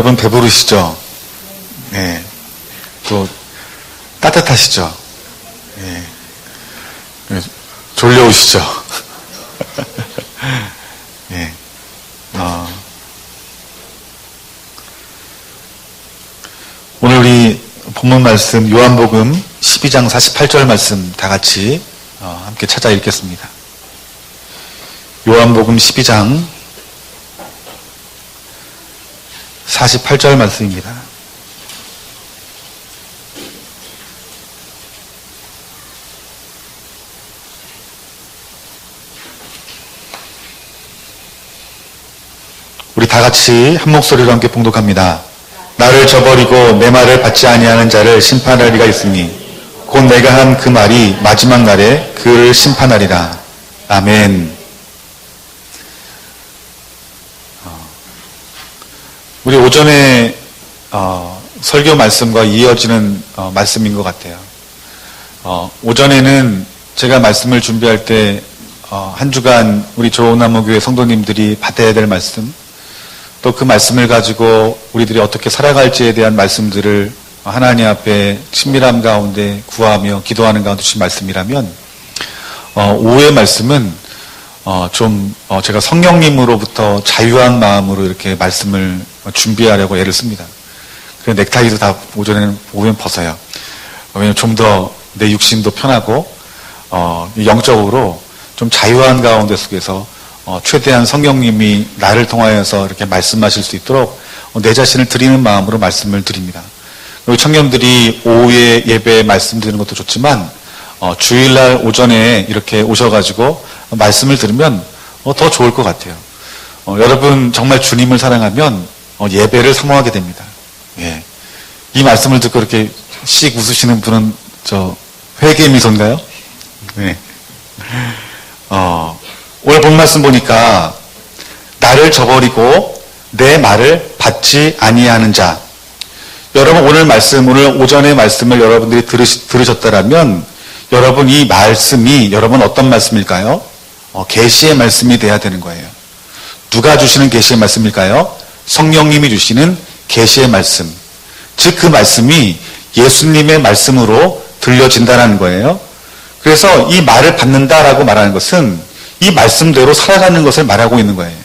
여러분 배부르시죠? 네. 또 따뜻하시죠? 네. 졸려오시죠? 네. 오늘 우리 본문 말씀 요한복음 12장 48절 말씀 다 같이 함께 찾아 읽겠습니다. 요한복음 12장 48절 말씀입니다. 우리 다 같이 한 목소리로 함께 봉독합니다. 나를 저버리고 내 말을 받지 아니하는 자를 심판할 리가 있으니 곧 내가 한 그 말이 마지막 날에 그를 심판하리라. 아멘. 우리 오전에 설교 말씀과 이어지는 말씀인 것 같아요. 오전에는 제가 말씀을 준비할 때 한 주간 우리 조나무교회 성도님들이 받아야 될 말씀, 또 그 말씀을 가지고 우리들이 어떻게 살아갈지에 대한 말씀들을 하나님 앞에 친밀함 가운데 구하며 기도하는 가운데 주신 말씀이라면, 오후의 말씀은 제가 성령님으로부터 자유한 마음으로 이렇게 말씀을 준비하려고 애를 씁니다. 그래서 넥타이도 다 오후엔 벗어요. 왜냐면 좀 더 내 육신도 편하고 영적으로 좀 자유한 가운데 속에서 최대한 성령님이 나를 통하여서 이렇게 말씀하실 수 있도록 내 자신을 드리는 마음으로 말씀을 드립니다. 우리 청년들이 오후에 예배에 말씀 드리는 것도 좋지만 주일날 오전에 이렇게 오셔가지고 말씀을 들으면 더 좋을 것 같아요. 여러분 정말 주님을 사랑하면 예배를 사모하게 됩니다. 예. 이 말씀을 듣고 이렇게 씩 웃으시는 분은 회개 미소인가요? 네. 오늘 본 말씀 보니까 나를 저버리고 내 말을 받지 아니하는 자. 여러분 오늘 오전의 말씀을 여러분들이 들으셨다라면 여러분 이 말씀이 여러분 어떤 말씀일까요? 계시의 말씀이 돼야 되는 거예요. 누가 주시는 계시의 말씀일까요? 성령님이 주시는 계시의 말씀. 즉 그 말씀이 예수님의 말씀으로 들려진다는 거예요. 그래서 이 말을 받는다라고 말하는 것은 이 말씀대로 살아가는 것을 말하고 있는 거예요.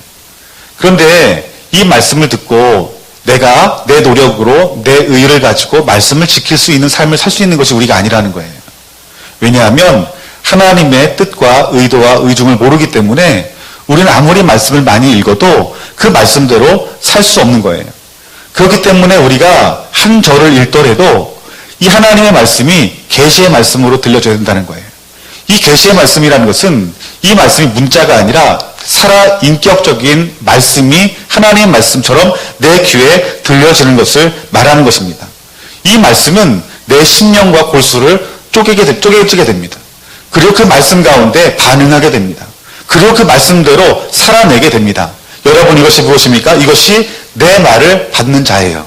그런데 이 말씀을 듣고 내가 내 노력으로 내 의를 가지고 말씀을 지킬 수 있는 삶을 살 수 있는 것이 우리가 아니라는 거예요. 왜냐하면 하나님의 뜻과 의도와 의중을 모르기 때문에 우리는 아무리 말씀을 많이 읽어도 그 말씀대로 살 수 없는 거예요. 그렇기 때문에 우리가 한 절을 읽더라도 이 하나님의 말씀이 계시의 말씀으로 들려줘야 된다는 거예요. 이 계시의 말씀이라는 것은 이 말씀이 문자가 아니라 살아 인격적인 말씀이 하나님의 말씀처럼 내 귀에 들려지는 것을 말하는 것입니다. 이 말씀은 내 심령과 골수를 쪼개지게 됩니다. 그리고 그 말씀 가운데 반응하게 됩니다. 그리고 그 말씀대로 살아내게 됩니다. 여러분 이것이 무엇입니까? 이것이 내 말을 받는 자예요.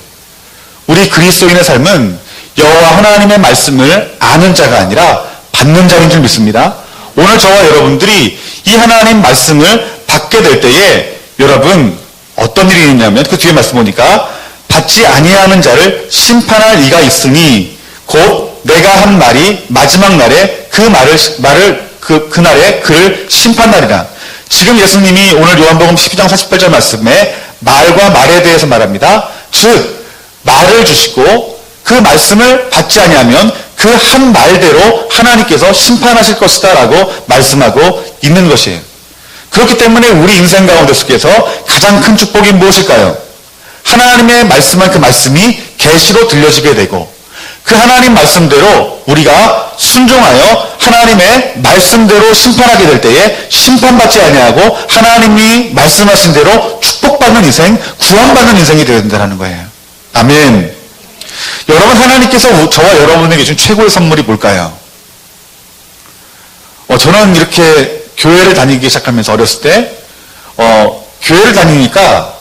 우리 그리스도인의 삶은 여호와 하나님의 말씀을 아는 자가 아니라 받는 자인 줄 믿습니다. 오늘 저와 여러분들이 이 하나님 말씀을 받게 될 때에 여러분 어떤 일이 있냐면 그 뒤에 말씀 보니까 받지 아니하는 자를 심판할 이가 있으니 곧 내가 한 말이 마지막 날에 그날에 그를 심판하리라. 지금 예수님이 오늘 요한복음 12장 48절 말씀에 말과 말에 대해서 말합니다. 즉 말을 주시고 그 말씀을 받지 아니하면 그 한 말대로 하나님께서 심판하실 것이다 라고 말씀하고 있는 것이에요. 그렇기 때문에 우리 인생 가운데 속에서 가장 큰 축복이 무엇일까요? 하나님의 말씀한 그 말씀이 계시로 들려지게 되고 그 하나님 말씀대로 우리가 순종하여 하나님의 말씀대로 심판하게 될 때에 심판받지 아니하고 하나님이 말씀하신 대로 축복받는 인생, 구원받는 인생이 되어야 된다는 거예요. 아멘. 여러분 하나님께서 저와 여러분에게 준 최고의 선물이 뭘까요? 저는 이렇게 교회를 다니기 시작하면서 어렸을 때 교회를 다니니까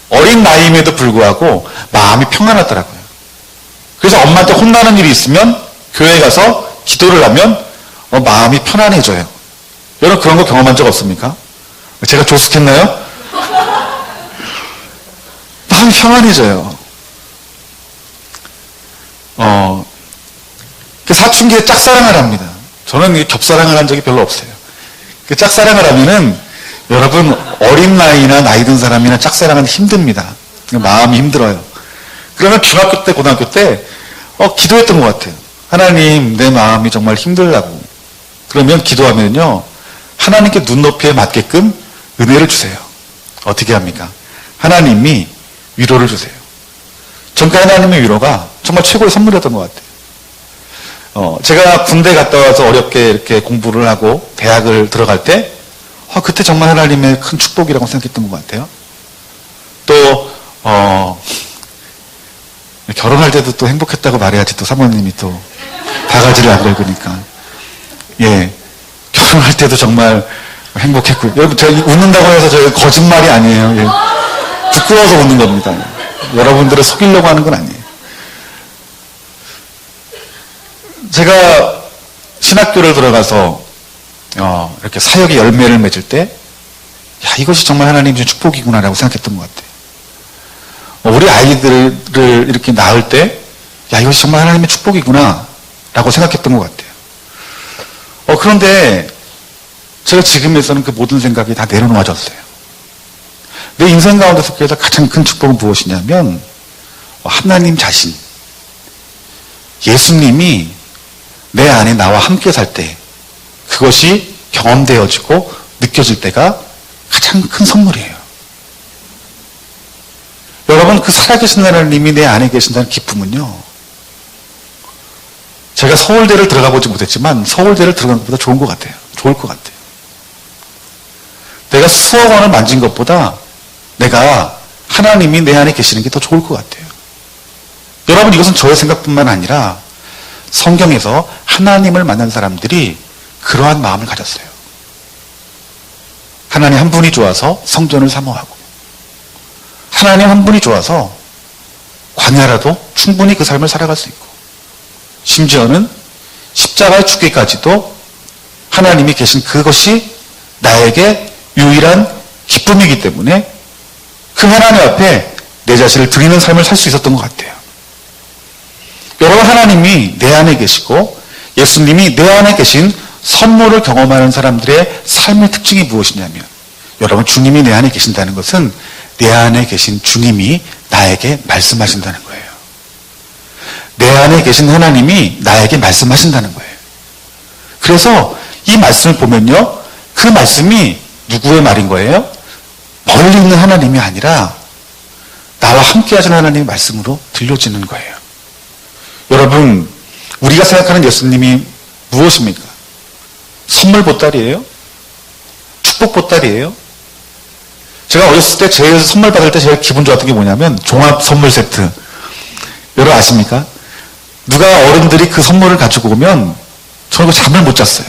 어린 나이임에도 불구하고 마음이 평안하더라고요. 그래서 엄마한테 혼나는 일이 있으면 교회에 가서 기도를 하면 마음이 편안해져요. 여러분 그런 거 경험한 적 없습니까? 제가 조숙했나요? 마음이 평안해져요. 사춘기에 짝사랑을 합니다. 저는 겹사랑을 한 적이 별로 없어요. 짝사랑을 하면은 여러분 어린 나이나 나이 든 사람이나 짝사랑은 힘듭니다. 마음이 힘들어요. 그러면 중학교 때 고등학교 때 기도했던 것 같아요. 하나님 내 마음이 정말 힘들다고. 그러면 기도하면요 하나님께 눈높이에 맞게끔 은혜를 주세요. 어떻게 합니까? 하나님이 위로를 주세요. 전까 하나님의 위로가 정말 최고의 선물이었던 것 같아요. 제가 군대 갔다 와서 어렵게 이렇게 공부를 하고 대학을 들어갈 때 그때 정말 하나님의 큰 축복이라고 생각했던 것 같아요. 또 결혼할 때도 또 행복했다고 말해야지 또 사모님이 또 바가지를 안 긁으니까. 예, 결혼할 때도 정말 행복했고요. 여러분 제가 웃는다고 해서 저희 거짓말이 아니에요. 예. 부끄러워서 웃는 겁니다. 여러분들을 속이려고 하는 건 아니에요. 제가 신학교를 들어가서 이렇게 사역의 열매를 맺을 때 이것이 정말 하나님의 축복이구나라고 생각했던 것 같아요. 우리 아이들을 이렇게 낳을 때 이것이 정말 하나님의 축복이구나라고 생각했던 것 같아요. 그런데 제가 지금에서는 그 모든 생각이 다 내려놓아졌어요. 내 인생 가운데서 가장 큰 축복은 무엇이냐면 하나님 자신, 예수님이 내 안에 나와 함께 살 때 그것이 경험되어지고 느껴질 때가 가장 큰 선물이에요. 여러분 그 살아계신 하나님이 내 안에 계신다는 기쁨은요, 제가 서울대를 들어가 보지 못했지만 서울대를 들어간 것보다 좋은 것 같아요. 좋을 것 같아요. 내가 수억 원을 만진 것보다 내가 하나님이 내 안에 계시는 게 더 좋을 것 같아요. 여러분 이것은 저의 생각뿐만 아니라 성경에서 하나님을 만난 사람들이 그러한 마음을 가졌어요. 하나님 한 분이 좋아서 성전을 사모하고, 하나님 한 분이 좋아서 광야라도 충분히 그 삶을 살아갈 수 있고, 심지어는 십자가에 죽기까지도 하나님이 계신 그것이 나에게 유일한 기쁨이기 때문에 그 하나님 앞에 내 자신을 드리는 삶을 살 수 있었던 것 같아요. 여러분 하나님이 내 안에 계시고 예수님이 내 안에 계신 선물을 경험하는 사람들의 삶의 특징이 무엇이냐면, 여러분 주님이 내 안에 계신다는 것은 내 안에 계신 주님이 나에게 말씀하신다는 거예요. 내 안에 계신 하나님이 나에게 말씀하신다는 거예요. 그래서 이 말씀을 보면요, 그 말씀이 누구의 말인 거예요? 멀리 있는 하나님이 아니라 나와 함께 하시는 하나님의 말씀으로 들려지는 거예요. 여러분 우리가 생각하는 예수님이 무엇입니까? 선물 보따리예요? 축복 보따리예요? 제가 어렸을 때 제일 선물 받을 때 제일 기분 좋았던 게 뭐냐면 종합 선물 세트. 여러분 아십니까? 누가 어른들이 그 선물을 가지고 오면 저는 잠을 못 잤어요.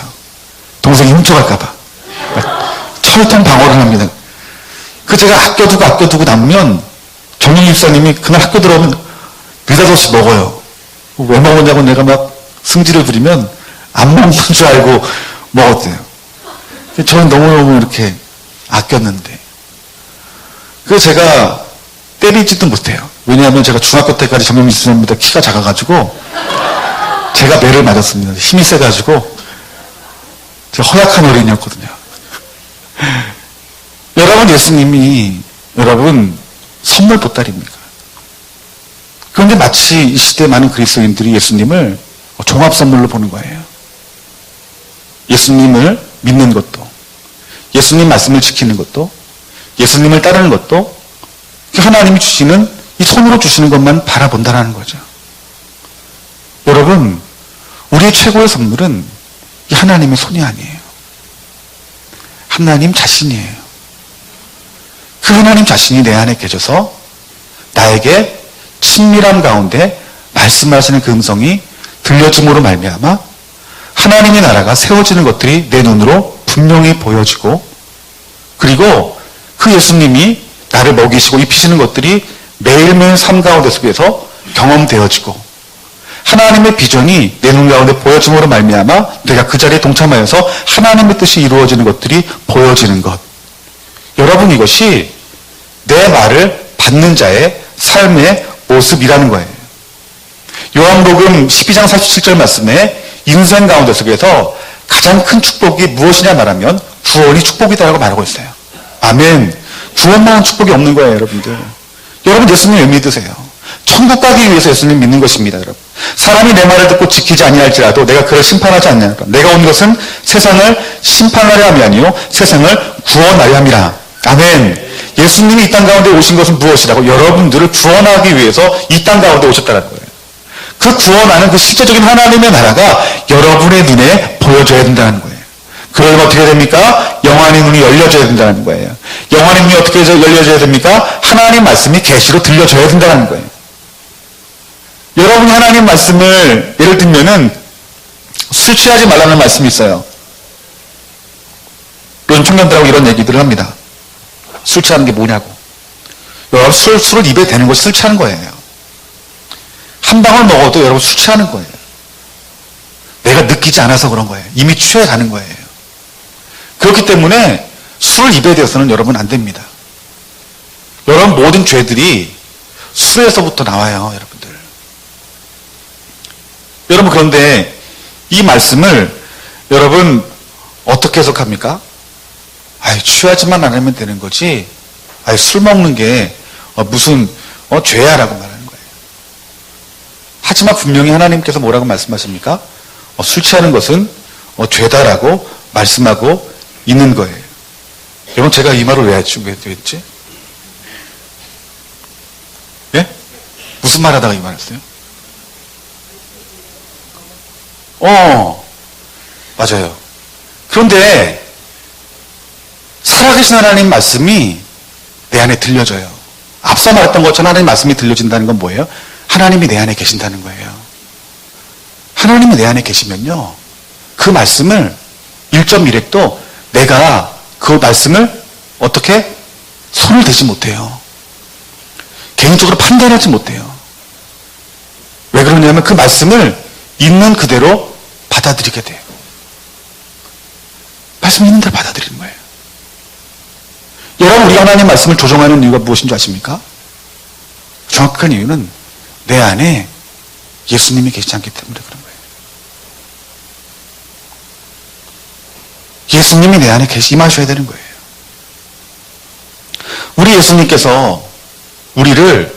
동생이 훔쳐갈까 봐. 철통 방어를 합니다. 제가 아껴두고 남으면 정윤 집사님이 그날 학교 들어오면 느닷없이 먹어요. 왜 먹었냐고 내가 막 승질을 부리면 안 먹는 줄 알고 먹었대요. 저는 너무너무 이렇게 아꼈는데. 그래서 제가 때리지도 못해요. 왜냐하면 제가 중학교 때까지 정윤 집사님보다 키가 작아가지고 제가 매를 맞았습니다. 힘이 세가지고 제가 허약한 어린이였거든요. 여러분 예수님이 여러분 선물 보따리입니까? 그런데 마치 이 시대 많은 그리스도인들이 예수님을 종합 선물로 보는 거예요. 예수님을 믿는 것도, 예수님 말씀을 지키는 것도, 예수님을 따르는 것도 하나님이 주시는 이 손으로 주시는 것만 바라본다는 거죠. 여러분 우리의 최고의 선물은 이 하나님의 손이 아니에요. 하나님 자신이에요. 그 하나님 자신이 내 안에 계셔서 나에게 친밀함 가운데 말씀하시는 그 음성이 들려짐으로 말미암아 하나님의 나라가 세워지는 것들이 내 눈으로 분명히 보여지고, 그리고 그 예수님이 나를 먹이시고 입히시는 것들이 매일매일 삶 가운데 속에서 경험되어지고, 하나님의 비전이 내 눈 가운데 보여짐으로 말미암아 내가 그 자리에 동참하여서 하나님의 뜻이 이루어지는 것들이 보여지는 것. 여러분 이것이 내 말을 받는 자의 삶의 모습이라는 거예요. 요한복음 12장 47절 말씀에 인생 가운데 속에서 가장 큰 축복이 무엇이냐 말하면 구원이 축복이다라고 말하고 있어요. 아멘. 구원만한 축복이 없는 거예요, 여러분들. 여러분 예수님 왜 믿으세요? 천국 가기 위해서 예수님 믿는 것입니다, 여러분. 사람이 내 말을 듣고 지키지 아니할지라도 내가 그를 심판하지 않냐. 내가 온 것은 세상을 심판하려 함이 아니요 세상을 구원하려 함이라. 아멘. 예수님이 이 땅 가운데 오신 것은 무엇이라고? 여러분들을 구원하기 위해서 이 땅 가운데 오셨다는 거예요. 그 구원하는 그 실제적인 하나님의 나라가 여러분의 눈에 보여져야 된다는 거예요. 그러면 어떻게 됩니까? 영안의 눈이 열려져야 된다는 거예요. 영안의 눈이 어떻게 열려져야 됩니까? 하나님 말씀이 계시로 들려져야 된다는 거예요. 여러분이 하나님 말씀을 예를 들면은 술 취하지 말라는 말씀이 있어요. 요즘 청년들하고 이런 얘기들을 합니다. 술 취하는 게 뭐냐고. 여러분 술을 입에 대는 것이 술 취하는 거예요. 한 방울 먹어도 여러분 술 취하는 거예요. 내가 느끼지 않아서 그런 거예요. 이미 취해 가는 거예요. 그렇기 때문에 술을 입에 대어서는 여러분 안 됩니다. 여러분 모든 죄들이 술에서부터 나와요, 여러분들. 여러분 그런데 이 말씀을 여러분 어떻게 해석합니까? 취하지만 않으면 되는 거지. 술 먹는 게 무슨 죄야라고 말하는 거예요. 하지만 분명히 하나님께서 뭐라고 말씀하십니까? 술 취하는 것은 죄다라고 말씀하고 있는 거예요. 여러분 제가 이 말을 왜 했지? 예? 무슨 말 하다가 이 말 했어요? 맞아요. 그런데 살아계신 하나님 말씀이 내 안에 들려져요. 앞서 말했던 것처럼 하나님 말씀이 들려진다는 건 뭐예요? 하나님이 내 안에 계신다는 거예요. 하나님이 내 안에 계시면요. 그 말씀을 1.1핵도 내가 그 말씀을 어떻게 손을 대지 못해요. 개인적으로 판단하지 못해요. 왜 그러냐면 그 말씀을 있는 그대로 받아들이게 돼요. 말씀 있는 대로 받아들이는 거예요. 여러분 우리 하나님 말씀을 조정하는 이유가 무엇인 줄 아십니까? 정확한 이유는 내 안에 예수님이 계시지 않기 때문에 그런 거예요. 예수님이 내 안에 임하셔야 되는 거예요. 우리 예수님께서 우리를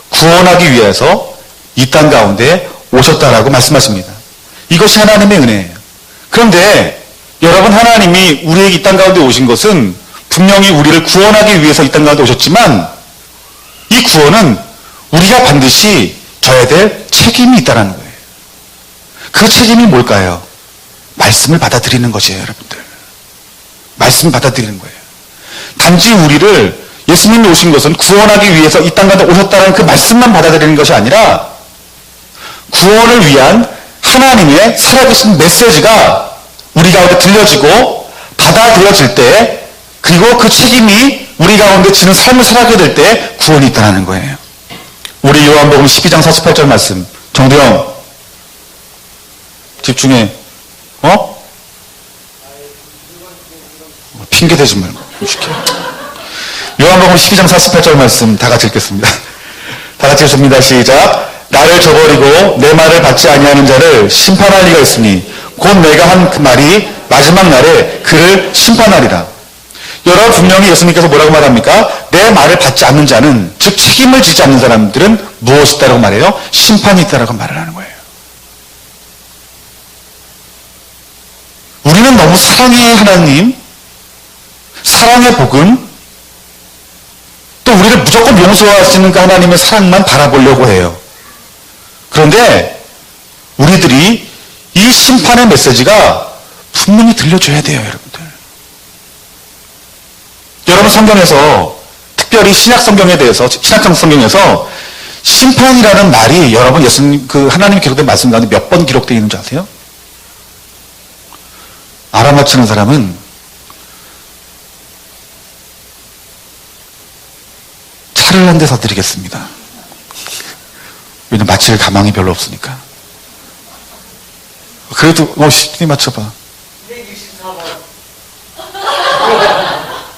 구원하기 위해서 이 땅 가운데 오셨다라고 말씀하십니다. 이것이 하나님의 은혜예요. 그런데 여러분 하나님이 우리의 이 땅 가운데 오신 것은 분명히 우리를 구원하기 위해서 이 땅 가운데 오셨지만 이 구원은 우리가 반드시 져야 될 책임이 있다는 거예요. 그 책임이 뭘까요? 말씀을 받아들이는 것이에요, 여러분들. 말씀을 받아들이는 거예요. 단지 우리를 예수님이 오신 것은 구원하기 위해서 이 땅 가운데 오셨다는 그 말씀만 받아들이는 것이 아니라 구원을 위한 하나님의 살아계신 메시지가 우리 가운데 들려지고 받아들여질 때 그리고 그 책임이 우리 가운데 지는 삶을 살아가게 될 때 구원이 있다는 거예요. 우리 요한복음 12장 48절 말씀. 정두영 집중해. 핑계대지 말고. 요한복음 12장 48절 말씀 다 같이 읽겠습니다. 다 같이 읽습니다. 시작. 나를 저버리고 내 말을 받지 아니하는 자를 심판할 리가 있으니 곧 내가 한 그 말이 마지막 날에 그를 심판하리라. 여러분 분명히 예수님께서 뭐라고 말합니까? 내 말을 받지 않는 자는 즉 책임을 지지 않는 사람들은 무엇이 있다라고 말해요? 심판이 있다라고 말을 하는 거예요. 우리는 너무 사랑의 하나님, 사랑의 복음, 또 우리를 무조건 용서하시는 그 하나님의 사랑만 바라보려고 해요. 그런데 우리들이 이 심판의 메시지가 분명히 들려줘야 돼요, 여러분들. 여러분 성경에서 특별히 신약 성경에 대해서 신약 성경에서 심판이라는 말이 여러분 예수님 그 하나님이 기록된 말씀 가운데 몇 번 기록되어 있는 줄 아세요? 알아맞히는 사람은 차를 한 대 사드리겠습니다. 왜냐면 맞힐 가망이 별로 없으니까. 그래도 시티 맞춰봐. 264번.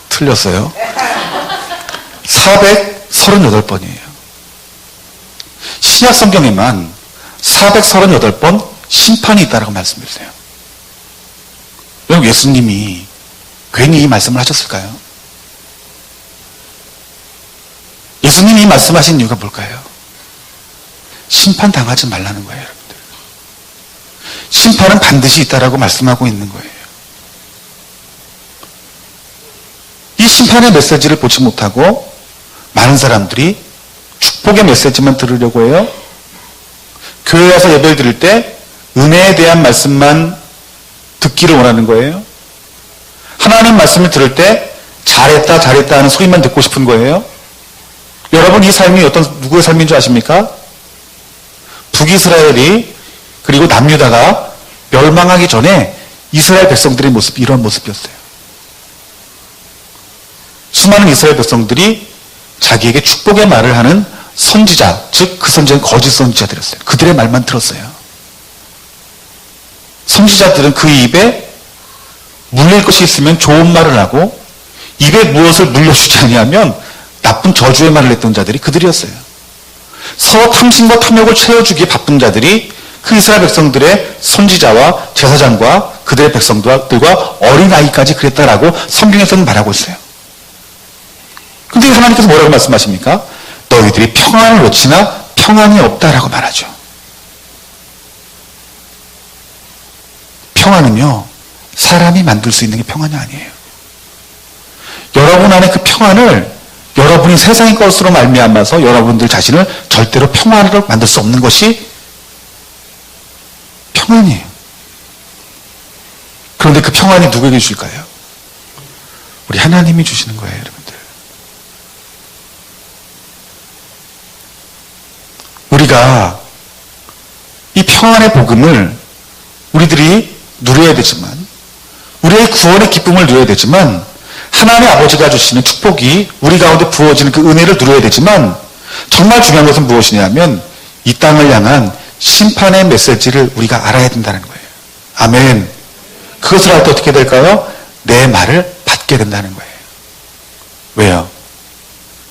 틀렸어요. 438번이에요. 신약 성경에만 438번 심판이 있다라고 말씀해주세요. 여러분, 예수님이 괜히 이 말씀을 하셨을까요? 예수님이 이 말씀하신 이유가 뭘까요? 심판당하지 말라는 거예요, 여러분들. 심판은 반드시 있다라고 말씀하고 있는 거예요. 이 심판의 메시지를 보지 못하고 많은 사람들이 축복의 메시지만 들으려고 해요. 교회 와서 예배를 드릴 때 은혜에 대한 말씀만 듣기를 원하는 거예요. 하나님 말씀을 들을 때 잘했다 잘했다 하는 소리만 듣고 싶은 거예요. 여러분, 이 삶이 누구의 삶인 줄 아십니까? 북이스라엘이 그리고 남유다가 멸망하기 전에 이스라엘 백성들의 모습이 이런 모습이었어요. 수많은 이스라엘 백성들이 자기에게 축복의 말을 하는 선지자, 즉 그 선지자는 거짓 선지자들이었어요. 그들의 말만 들었어요. 선지자들은 그 입에 물릴 것이 있으면 좋은 말을 하고 입에 무엇을 물려주지 아니하면 나쁜 저주의 말을 했던 자들이 그들이었어요. 서로 탐심과 탐욕을 채워주기에 바쁜 자들이 그 이스라엘 백성들의 선지자와 제사장과 그들의 백성들과 어린아이까지 그랬다라고 성경에서는 말하고 있어요. 근데 하나님께서 뭐라고 말씀하십니까? 너희들이 평안을 외치나 평안이 없다라고 말하죠. 평안은요, 사람이 만들 수 있는 게 평안이 아니에요. 여러분 안에 그 평안을 여러분이 세상의 것으로 말미암아서 여러분들 자신을 절대로 평안으로 만들 수 없는 것이 평안이에요. 그런데 그 평안이 누구에게 주실까요? 우리 하나님이 주시는 거예요, 여러분들. 우리가 이 평안의 복음을 우리들이 누려야 되지만, 우리의 구원의 기쁨을 누려야 되지만, 하나님의 아버지가 주시는 축복이 우리 가운데 부어지는 그 은혜를 누려야 되지만, 정말 중요한 것은 무엇이냐면 이 땅을 향한 심판의 메시지를 우리가 알아야 된다는 거예요. 아멘. 그것을 알 때 어떻게 될까요? 내 말을 받게 된다는 거예요. 왜요?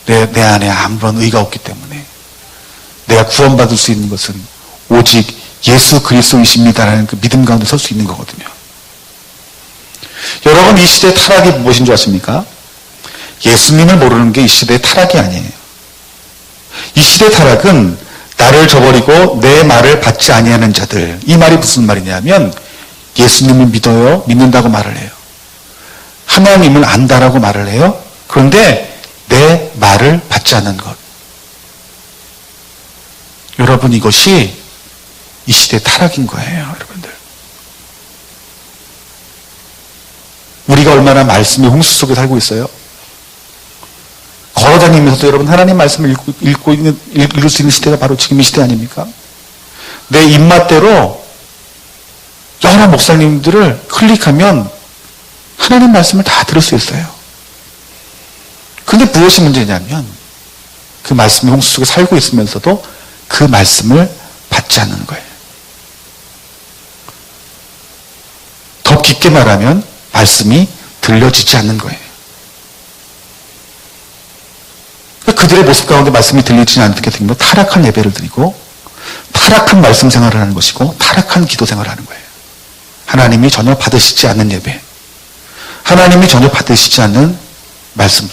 내 안에 아무런 의가 없기 때문에. 내가 구원받을 수 있는 것은 오직 예수 그리스도이십니다라는 그 믿음 가운데 설 수 있는 거거든요. 여러분, 이 시대의 타락이 무엇인 줄 아십니까? 예수님을 모르는 게 이 시대의 타락이 아니에요. 이 시대의 타락은 나를 저버리고 내 말을 받지 아니하는 자들. 이 말이 무슨 말이냐면 예수님을 믿어요, 믿는다고 말을 해요. 하나님을 안다라고 말을 해요. 그런데 내 말을 받지 않는 것. 여러분, 이것이 이 시대의 타락인 거예요, 여러분들. 우리가 얼마나 말씀의 홍수 속에 살고 있어요? 걸어다니면서도 여러분 하나님 말씀을 읽을 수 있는 시대가 바로 지금 이 시대 아닙니까? 내 입맛대로 여러 목사님들을 클릭하면 하나님 말씀을 다 들을 수 있어요. 근데 무엇이 문제냐면 그 말씀의 홍수 속에 살고 있으면서도 그 말씀을 받지 않는 거예요. 더 깊게 말하면 말씀이 들려지지 않는 거예요. 그들의 모습 가운데 말씀이 들리지 않게 되면 타락한 예배를 드리고 타락한 말씀 생활을 하는 것이고 타락한 기도 생활을 하는 거예요. 하나님이 전혀 받으시지 않는 예배, 하나님이 전혀 받으시지 않는 말씀,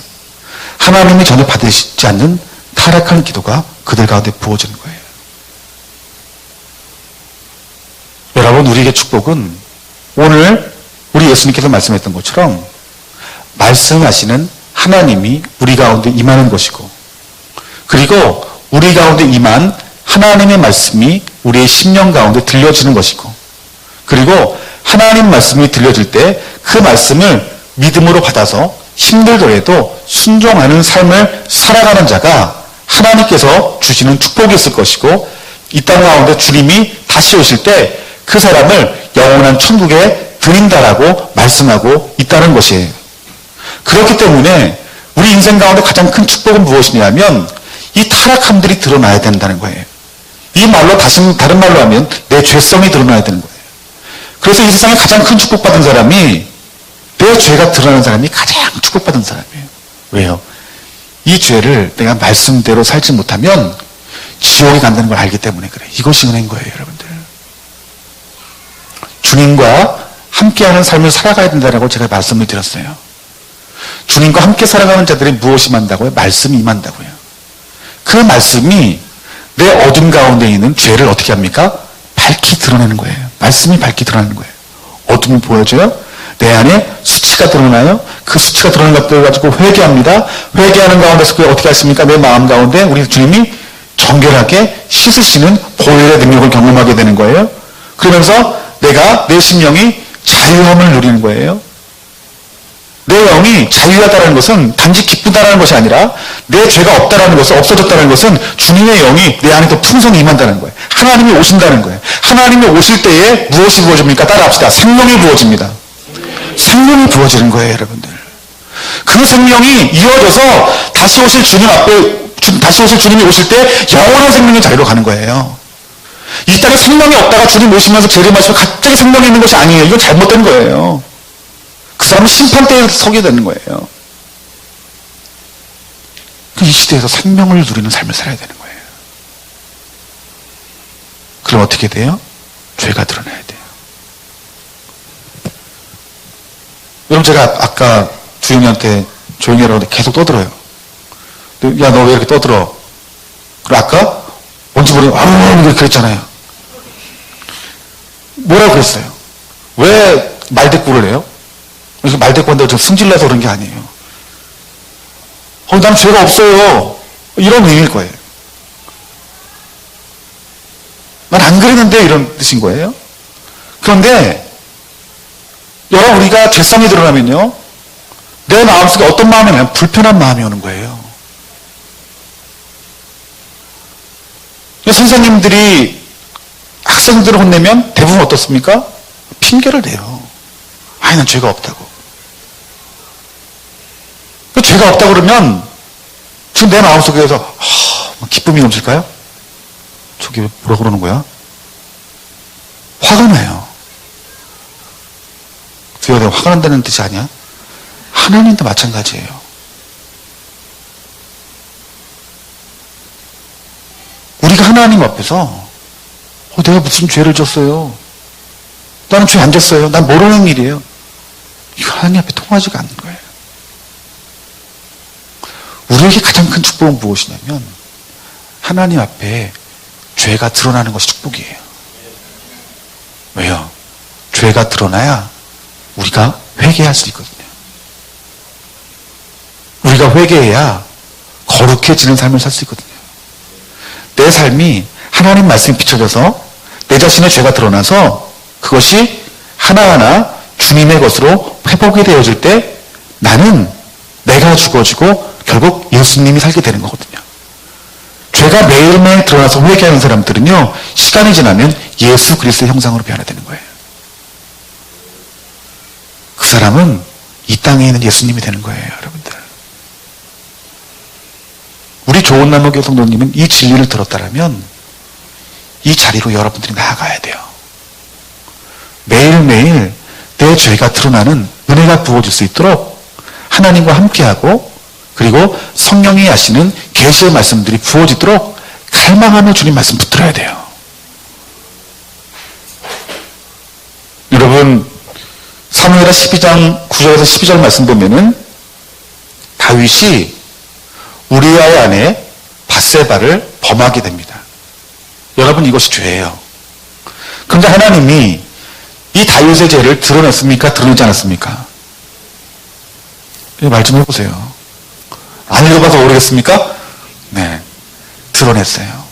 하나님이 전혀 받으시지 않는 타락한 기도가 그들 가운데 부어지는 거예요. 여러분, 우리에게 축복은 오늘 우리 예수님께서 말씀했던 것처럼 말씀하시는 하나님이 우리 가운데 임하는 것이고, 그리고 우리 가운데 임한 하나님의 말씀이 우리의 심령 가운데 들려지는 것이고, 그리고 하나님 말씀이 들려질 때 그 말씀을 믿음으로 받아서 힘들더라도 순종하는 삶을 살아가는 자가 하나님께서 주시는 축복이 있을 것이고, 이 땅 가운데 주님이 다시 오실 때 그 사람을 영원한 천국에 드린다라고 말씀하고 있다는 것이에요. 그렇기 때문에 우리 인생 가운데 가장 큰 축복은 무엇이냐면 이 타락함들이 드러나야 된다는 거예요. 이 말로 다른 말로 하면 내 죄성이 드러나야 되는 거예요. 그래서 이 세상에 가장 큰 축복받은 사람이 내 죄가 드러나는 사람이 가장 축복받은 사람이에요. 왜요? 이 죄를 내가 말씀대로 살지 못하면 지옥에 간다는 걸 알기 때문에 그래. 이것이 은혜인 거예요, 여러분들. 주님과 함께하는 삶을 살아가야 된다고 제가 말씀을 드렸어요. 주님과 함께 살아가는 자들이 무엇이 임한다고요? 말씀이 임한다고요. 그 말씀이 내 어둠 가운데 있는 죄를 어떻게 합니까? 밝히 드러내는 거예요. 말씀이 밝히 드러내는 거예요. 어둠이 보여져요? 내 안에 수치가 드러나요? 그 수치가 드러난 것들을 가지고 회개합니다. 회개하는 가운데서 그게 어떻게 하십니까? 내 마음 가운데 우리 주님이 정결하게 씻으시는 보혈의 능력을 경험하게 되는 거예요. 그러면서 내 심령이 자유함을 누리는 거예요. 내 영이 자유하다는 것은 단지 기쁘다는 것이 아니라 내 죄가 없다는 것은, 없어졌다는 것은 주님의 영이 내 안에 더 풍성히 임한다는 거예요. 하나님이 오신다는 거예요. 하나님이 오실 때에 무엇이 부어집니까? 따라합시다. 생명이 부어집니다. 생명이 부어지는 거예요, 여러분들. 그 생명이 이어져서 다시 오실 주님이 오실 때 영원한 생명의 자리로 가는 거예요. 이 땅에 생명이 없다가 주님 오시면서 죄를 마시면 갑자기 생명이 있는 것이 아니에요. 이건 잘못된 거예요. 그 사람은 심판대에 서게 되는 거예요. 이 시대에서 생명을 누리는 삶을 살아야 되는 거예요. 그럼 어떻게 돼요? 죄가 드러나야 돼요. 여러분, 제가 아까 주영이한테 조용히 하라고 계속 떠들어요. 야, 너 왜 이렇게 떠들어? 그리고 아까 뭔지 모르겠는데 이렇게 그랬잖아요. 뭐라고 그랬어요? 왜 말대꾸를 해요? 이렇게 말대꾸 한다고 저 승질나서 그런 게 아니에요. 난 죄가 없어요. 이런 의미일 거예요. 난 안 그랬는데 이런 뜻인 거예요. 그런데 여러분, 우리가 죄성이 드러나면요, 내 마음속에 어떤 마음이 오냐면 불편한 마음이 오는 거예요. 선생님들이 학생들을 혼내면 대부분 어떻습니까? 핑계를 대요. 아니, 난 죄가 없다고. 죄가 없다고 그러면 지금 내 마음속에서 기쁨이 넘칠까요? 저기 뭐라 그러는 거야? 화가 나요. 두려워, 내가 화가 난다는 뜻이 아니야? 하나님도 마찬가지예요. 우리가 하나님 앞에서 내가 무슨 죄를 졌어요. 나는 죄 안 졌어요. 난 모르는 일이에요. 이거 하나님 앞에 통하지가 않는 거예요. 우리에게 가장 큰 축복은 무엇이냐면 하나님 앞에 죄가 드러나는 것이 축복이에요. 왜요? 죄가 드러나야 우리가 회개할 수 있거든요. 우리가 회개해야 거룩해지는 삶을 살 수 있거든요. 내 삶이 하나님 말씀에 비춰져서 내 자신의 죄가 드러나서 그것이 하나하나 주님의 것으로 회복이 되어질 때 나는 내가 죽어지고 결국 예수님이 살게 되는 거거든요. 죄가 매일매일 드러나서 회개하는 사람들은요, 시간이 지나면 예수 그리스도의 형상으로 변화되는 거예요. 그 사람은 이 땅에 있는 예수님이 되는 거예요, 여러분들. 우리 좋은 나무 교회 성도님은 이 진리를 들었다면 이 자리로 여러분들이 나아가야 돼요. 매일매일 내 죄가 드러나는 은혜가 부어질 수 있도록 하나님과 함께하고 그리고 성령이 하시는 계시의 말씀들이 부어지도록 갈망하며 주님 말씀 붙들어야 돼요. 여러분, 사무엘하 12장 9절에서 12절 말씀 보면은 다윗이 우리아의 아내 밧세바를 범하게 됩니다. 여러분, 이것이 죄예요. 그런데 하나님이 이 다윗의 죄를 드러냈습니까? 드러내지 않았습니까? 말 좀 해보세요. 안 읽어봐서 모르겠습니까? 네, 드러냈어요.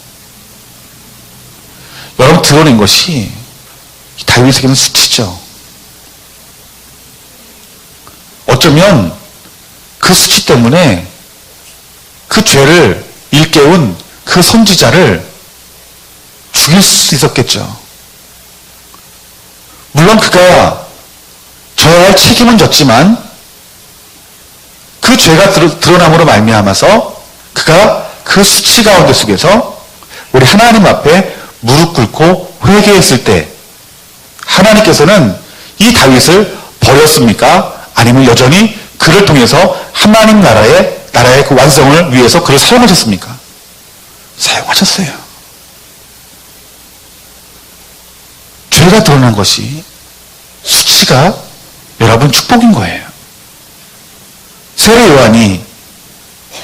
여러분, 드러낸 것이 다윗에게는 수치죠. 어쩌면 그 수치 때문에 그 죄를 일깨운 그 선지자를 죽일 수 있었겠죠. 물론 그가 져야 할 책임은 졌지만 그 죄가 드러남으로 말미암아서 그가 그 수치 가운데 속에서 우리 하나님 앞에 무릎 꿇고 회개했을 때 하나님께서는 이 다윗을 버렸습니까? 아니면 여전히 그를 통해서 하나님 나라의 그 완성을 위해서 그를 사용하셨습니까? 사용하셨어요. 죄가 드러난 것이 수치가 여러분 축복인 거예요. 세례 요한이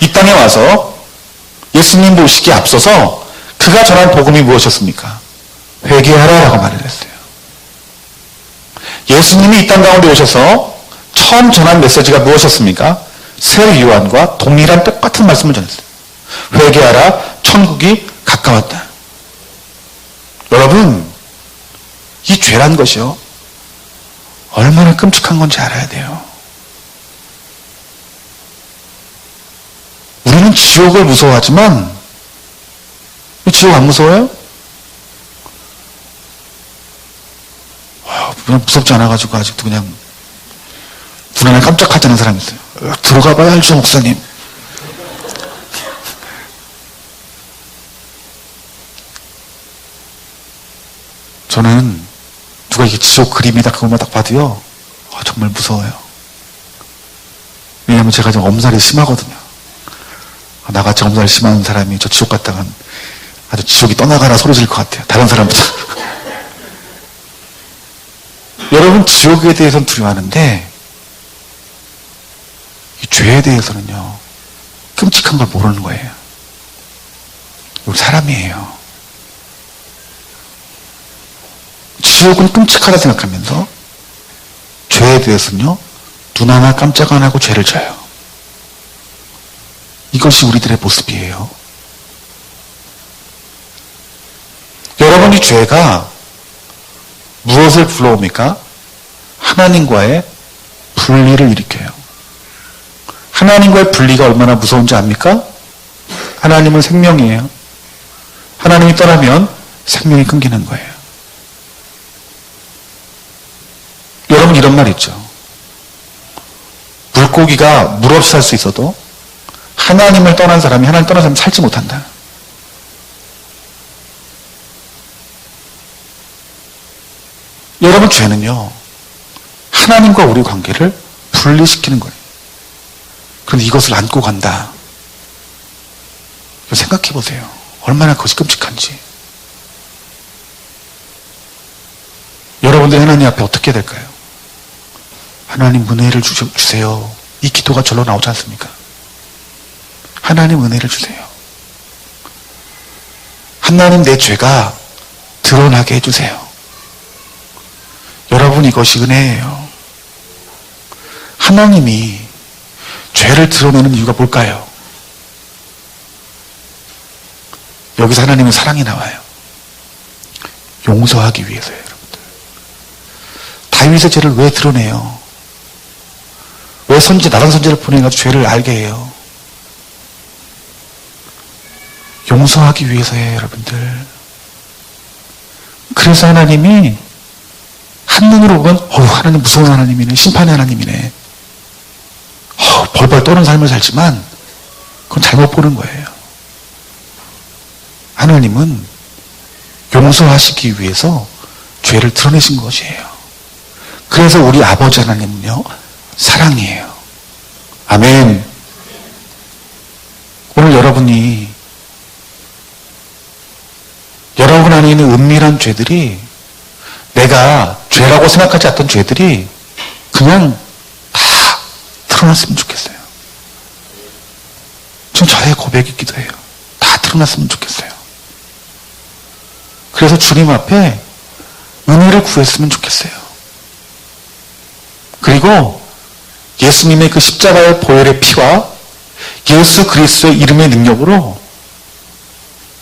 이 땅에 와서 예수님 모시기에 앞서서 그가 전한 복음이 무엇이었습니까? 회개하라라고 말을 했어요. 예수님이 이 땅 가운데 오셔서 처음 전한 메시지가 무엇이었습니까? 세례 요한과 동일한 똑같은 말씀을 전했어요. 회개하라, 천국이 가까웠다. 여러분, 이 죄란 것이요, 얼마나 끔찍한 건지 알아야 돼요. 우리는 지옥을 무서워하지만 지옥 안 무서워요? 그냥 무섭지 않아가지고 아직도 그냥 눈 안에 깜짝하지 않은 사람이 있어요. 들어가 봐야 알죠, 목사님. 저는 누가 이게 지옥 그림이다 그것만 딱 봐도요, 정말 무서워요. 왜냐하면 제가 좀 엄살이 심하거든요. 나같이 엄살이 심한 사람이 저 지옥 갔다간 아주 지옥이 떠나가라 소리 지를 것 같아요. 다른 사람보다. 여러분, 지옥에 대해서는 두려워하는데 이 죄에 대해서는요, 끔찍한 걸 모르는 거예요. 우리 사람이에요. 지옥은 끔찍하다 생각하면서 죄에 대해서는요, 눈 하나 깜짝 안 하고 죄를 져요. 이것이 우리들의 모습이에요. 여러분, 이 죄가 무엇을 불러옵니까? 하나님과의 분리를 일으켜요. 하나님과의 분리가 얼마나 무서운지 압니까? 하나님은 생명이에요. 하나님이 떠나면 생명이 끊기는 거예요. 여러분, 이런 말 있죠. 물고기가 물 없이 살 수 있어도 하나님을 떠난 사람이 하나님 떠난 사람이 살지 못한다. 여러분, 죄는요, 하나님과 우리 관계를 분리시키는 거예요. 그런데 이것을 안고 간다. 생각해 보세요. 얼마나 그것이 끔찍한지. 여러분들 하나님 앞에 어떻게 해야 될까요? 하나님 은혜를 주세요. 이 기도가 절로 나오지 않습니까? 하나님 은혜를 주세요. 하나님, 내 죄가 드러나게 해주세요. 여러분, 이것이 은혜예요. 하나님이 죄를 드러내는 이유가 뭘까요? 여기서 하나님의 사랑이 나와요. 용서하기 위해서요, 여러분들. 다윗의 죄를 왜 드러내요? 왜 나단 선지자를 보내가지고 죄를 알게 해요? 용서하기 위해서예요, 여러분들. 그래서 하나님이 한눈으로 보면 하나님 무서운 하나님이네, 심판의 하나님이네, 벌벌 떠는 삶을 살지만 그건 잘못 보는 거예요. 하나님은 용서하시기 위해서 죄를 드러내신 것이에요. 그래서 우리 아버지 하나님은요, 사랑이에요. 아멘. 오늘 여러분이 여러분 안에 있는 은밀한 죄들이, 내가 죄라고 생각하지 않던 죄들이 그냥 다 드러났으면 좋겠어요. 지금 저의 고백이기도 해요. 다 드러났으면 좋겠어요. 그래서 주님 앞에 은혜를 구했으면 좋겠어요. 그리고 예수님의 그 십자가의 보혈의 피와 예수 그리스도의 이름의 능력으로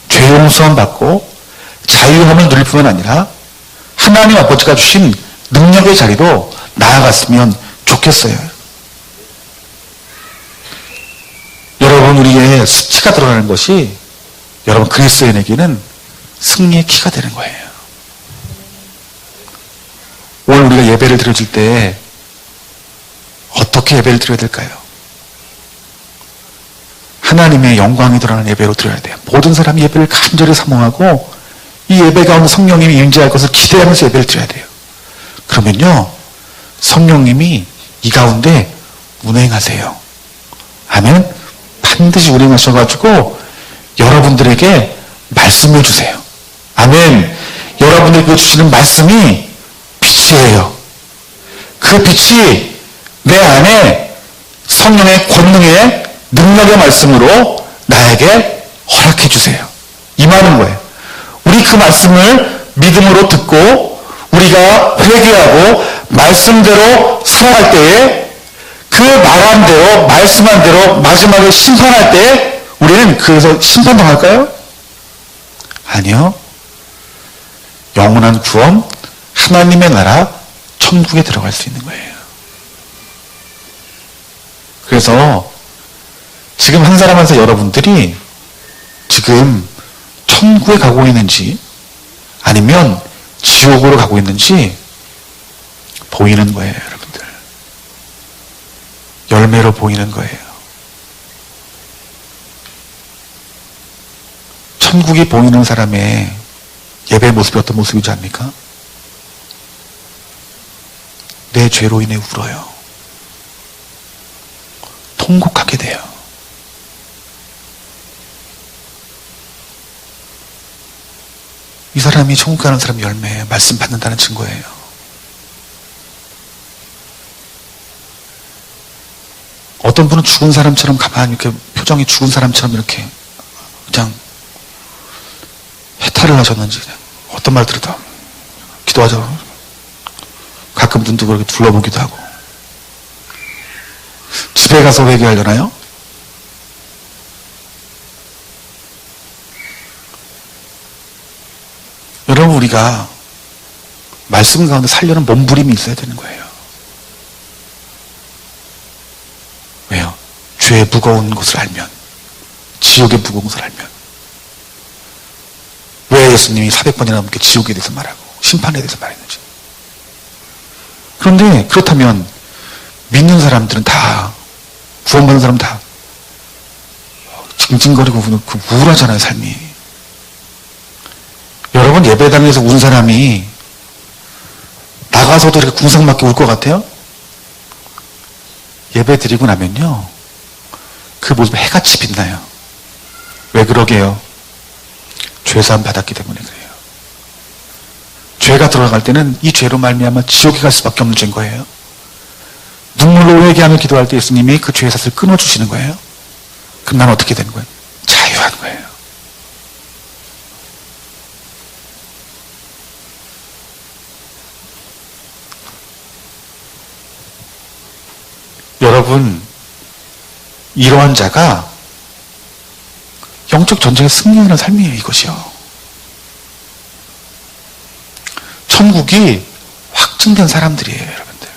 죄 용서함 받고 자유함을 누릴 뿐만 아니라 하나님 아버지가 주신 능력의 자리로 나아갔으면 좋겠어요. 여러분, 우리의 수치가 드러나는 것이 여러분 그리스도인에게는 승리의 키가 되는 거예요. 오늘 우리가 예배를 드려질 때 어떻게 예배를 드려야 될까요? 하나님의 영광이 드러나는 예배로 드려야 돼요. 모든 사람이 예배를 간절히 사모하고 이 예배 가운데 성령님이 임재할 것을 기대하면서 예배를 드려야 돼요. 그러면요, 성령님이 이 가운데 운행하세요. 아멘. 반드시 운행하셔가지고 여러분들에게 말씀을 주세요. 아멘. 여러분 여러분들에게 주시는 말씀이 빛이에요. 그 빛이 내 안에 성령의 권능의 능력의 말씀으로 나에게 허락해 주세요. 임하는 거예요. 우리 그 말씀을 믿음으로 듣고 우리가 회개하고 말씀대로 살아갈 때에 그 말한 대로 말씀한 대로 마지막에 심판할 때 우리는 그래서 심판당할까요? 아니요. 영원한 구원, 하나님의 나라, 천국에 들어갈 수 있는 거예요. 그래서 지금 한 사람 한 사람 여러분들이 지금 천국에 가고 있는지 아니면 지옥으로 가고 있는지 보이는 거예요, 여러분들. 열매로 보이는 거예요. 천국이 보이는 사람의 예배 모습이 어떤 모습이지 않습니까? 내 죄로 인해 울어요. 통곡하게 돼요. 이 사람이 천국 가는 사람 열매 말씀 받는다는 증거예요. 어떤 분은 죽은 사람처럼 가만히 이렇게 표정이 죽은 사람처럼 이렇게 그냥 해탈을 하셨는지 그냥 어떤 말 들어도 기도하죠. 가끔 눈도 그렇게 둘러보기도 하고. 집에 가서 회개하려나요? 여러분, 우리가 말씀 가운데 살려는 몸부림이 있어야 되는 거예요. 왜요? 죄의 무거운 것을 알면, 지옥의 무거운 것을 알면. 왜 예수님이 400번이나 넘게 지옥에 대해서 말하고 심판에 대해서 말했는지. 그런데 그렇다면 믿는 사람들은 다, 구원받는 사람은 다 징징거리고 우울하잖아요, 삶이. 여러분, 예배당에서 운 사람이 나가서도 이렇게 궁상맞게 울 것 같아요? 예배 드리고 나면요, 그 모습이 해같이 빛나요. 왜 그러게요? 죄사함 받았기 때문에 그래요. 죄가 들어갈 때는 이 죄로 말미암아 지옥에 갈 수밖에 없는 죄인 거예요. 눈물로 회개하며 기도할 때 예수님이 그 죄의 삿을 끊어주시는 거예요. 그럼 난 어떻게 되는 거예요? 자유한 거예요. 여러분, 이러한 자가 영적 전쟁에 승리하는 삶이에요, 이것이요. 천국이 확증된 사람들이에요, 여러분들.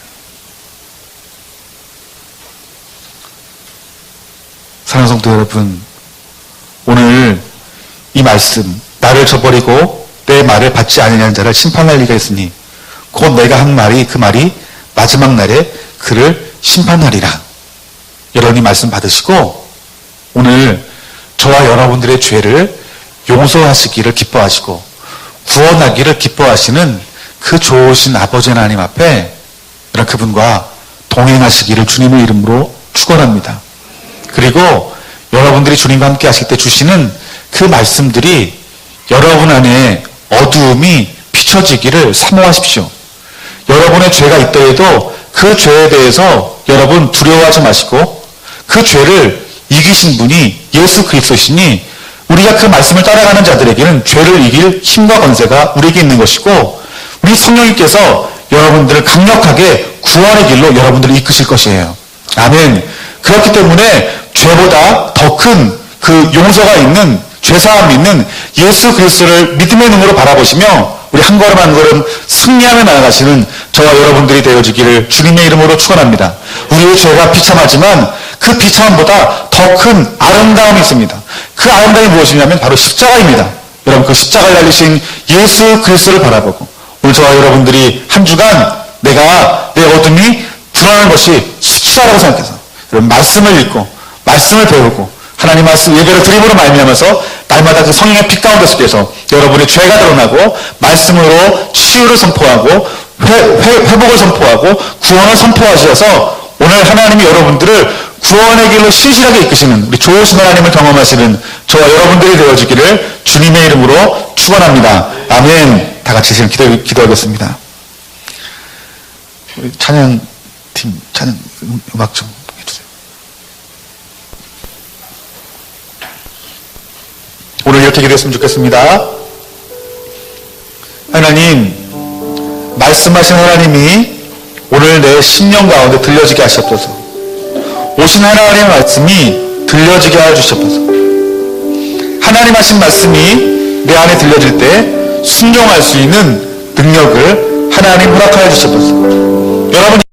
사랑하는 성도 여러분, 오늘 이 말씀, 나를 저버리고 내 말을 받지 아니하는 자를 심판할 리가 있으니 곧 내가 한 말이 그 말이 마지막 날에 그를 심판하리라. 여러분이 말씀 받으시고 오늘 저와 여러분들의 죄를 용서하시기를 기뻐하시고 구원하기를 기뻐하시는 그 좋으신 아버지 하나님 앞에 그분과 동행하시기를 주님의 이름으로 축원합니다. 그리고 여러분들이 주님과 함께 하실 때 주시는 그 말씀들이 여러분 안에 어두움이 비춰지기를 사모하십시오. 여러분의 죄가 있더라도 그 죄에 대해서 여러분 두려워하지 마시고 그 죄를 이기신 분이 예수 그리스도시니 우리가 그 말씀을 따라가는 자들에게는 죄를 이길 힘과 권세가 우리에게 있는 것이고 우리 성령님께서 여러분들을 강력하게 구원의 길로 여러분들을 이끄실 것이에요. 아멘. 그렇기 때문에 죄보다 더 큰 그 용서가 있는 죄사함이 있는 예수 그리스도를 믿음의 눈으로 바라보시며 우리 한 걸음 한 걸음 승리하며 나아가시는 저와 여러분들이 되어지기를 주님의 이름으로 축원합니다. 우리의 죄가 비참하지만 그 비참함보다 더 큰 아름다움이 있습니다. 그 아름다움이 무엇이냐면 바로 십자가입니다. 여러분, 그 십자가를 달리신 예수 그리스도를 바라보고 오늘 저와 여러분들이 한 주간 내가 내 어둠이 드러나는 것이 수치라고 생각해서 여러분 말씀을 읽고 말씀을 배우고 하나님 말씀 예배를 드림으로 말미암아서 날마다 그 성령의 빛 가운데 속에서 여러분의 죄가 드러나고 말씀으로 치유를 선포하고 회복을 선포하고 구원을 선포하셔서 오늘 하나님이 여러분들을 구원의 길로 신실하게 이끄시는 우리 좋으신 하나님을 경험하시는 저와 여러분들이 되어지기를 주님의 이름으로 축원합니다. 아멘. 다 같이 지금 기도하겠습니다. 우리 찬양 음악 좀 해주세요. 오늘 이렇게 기도했으면 좋겠습니다. 하나님, 말씀하신 하나님이 오늘 내 심령 가운데 들려지게 하시옵소서. 오신 하나님의 말씀이 들려지게 하여 주시옵소서. 하나님 하신 말씀이 내 안에 들려질 때 순종할 수 있는 능력을 하나님 허락하여 주시옵소서. 여러분